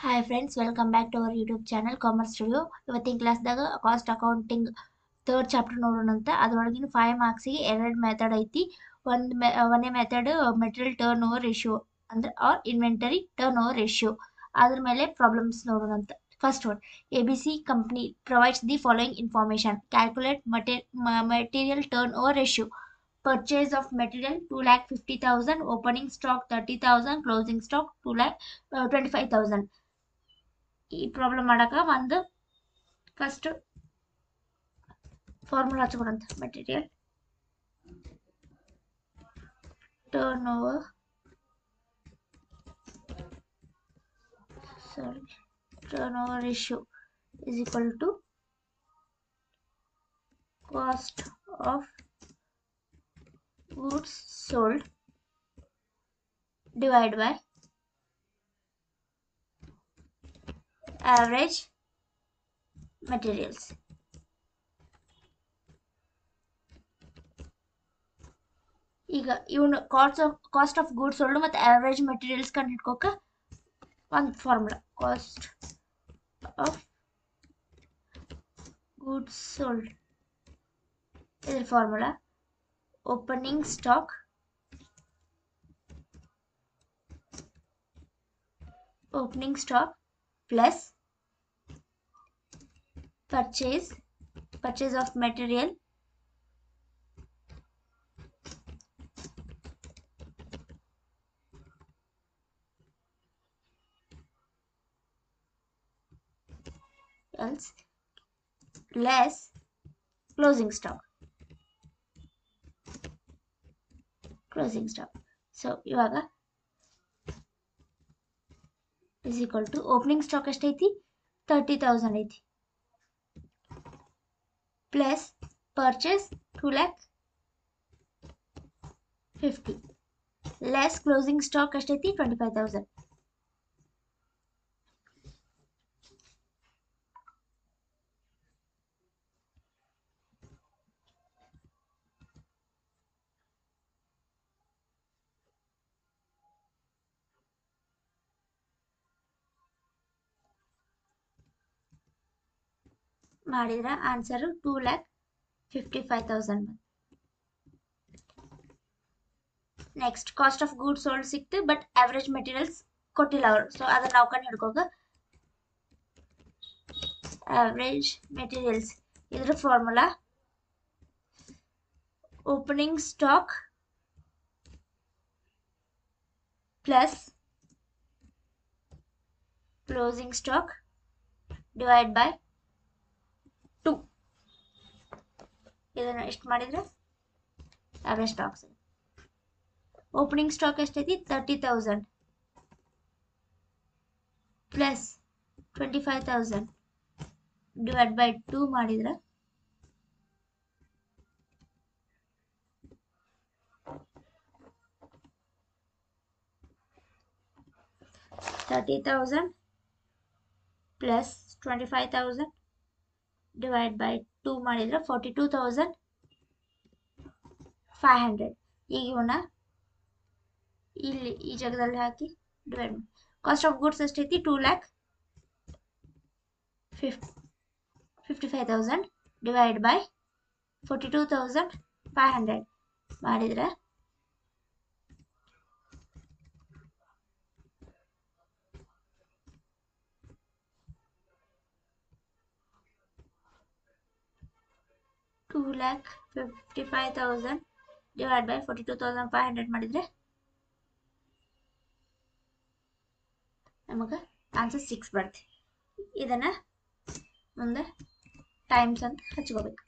Hi friends, welcome back to our YouTube channel Commerce Studio. ಇವತ್ತಿನ ಕ್ಲಾಸ್ದಾಗ cost accounting third chapter ನೋಡೋಣ ಅಂತ. ಅದರೊಳಗಿನ 5 ಮಾರ್ಕ್ಸಿಗೆ ಎರಡು ಮೆಥಡ್ ಐತಿ. ಒಂದೇ method material turn over ratio ಅಂದ್ರೆ or inventory turn over ratio. ಅದ್ರ ಮೇಲೆ ಪ್ರಾಬ್ಲಮ್ಸ್ ನೋಡೋಣ ಅಂತ. First one, ABC company provides the following information. Calculate material turnover ratio. Purchase of material 2,50,000, opening stock 30,000, closing stock 25,000. ಈ problem ಮಾಡಕ ಒಂದು first formula ಹಚ್ಕೊಡಂತ. Material turn over ratio is equal to cost of goods sold divided by average materials. ಈಗ ಇವನು cost of goods sold ಮತ್ತು average materials ಕಂಡು ಹಿಡ್ಕೋಕ ಒಂದು formula. Cost of goods sold ಇದ್ರ formula opening stock plus purchase of material else less closing stock. So ಇವಾಗ is equal to opening stock ಎಷ್ಟೈತಿ 30,000 ಐತಿ plus purchase 2,50,000 less closing stock ಎಷ್ಟೈತಿ 25,000. ಮಾಡಿದ್ರ answer 2,55,000. Next cost of goods sold ಸಿಕ್ತು, but average materials ಕೊಟ್ಟಿಲ್ಲ ಅವರು. So ಅದನ್ನ ನಾವು ಕಂಡು ಹಿಡ್ಕೋಗ ಅವರೇಜ್ ಮೆಟೀರಿಯಲ್ಸ್ ಇದ್ರ formula opening stock plus closing stock divide by 2. ಇದನ್ನ ಎಷ್ಟು ಮಾಡಿದ್ರೆ ಅವರೇಜ್ ಸ್ಟಾಕ್ಸ್. ಓಪನಿಂಗ್ ಸ್ಟಾಕ್ ಎಷ್ಟೈತಿ 30,000 ಪ್ಲಸ್ 25,000 ಡಿವೈಡ್ ಬೈ 2 ಮಾಡಿದ್ರೆ 30,000 ಪ್ಲಸ್ 25,000 ಡಿವೈಡ್ ಬೈ 2 ಮಾಡಿದ್ರೆ 42,500. ಈಗ ಇವನ್ನ ಇಲ್ಲಿ ಈ ಜಾಗದಲ್ಲಿ ಹಾಕಿ ಡಿವೈಡ್. ಕಾಸ್ಟ್ ಆಫ್ ಗೂಡ್ಸ್ ಎಷ್ಟೈತಿ 2,55,000 ಡಿವೈಡ್ ಬೈ 42,500 ಮಾಡಿದ್ರೆ 2,55,000 ಡಿವೈಡ್ ಬೈ 42,500 ಮಾಡಿದ್ರೆ ನಮಗೆ ಆನ್ಸರ್ 6 ಬರ್ತದೆ. ಇದನ್ನ ಮುಂದೆ ಟೈಮ್ಸ್ ಅಂತ ಹಚ್ಕೋಬೇಕು.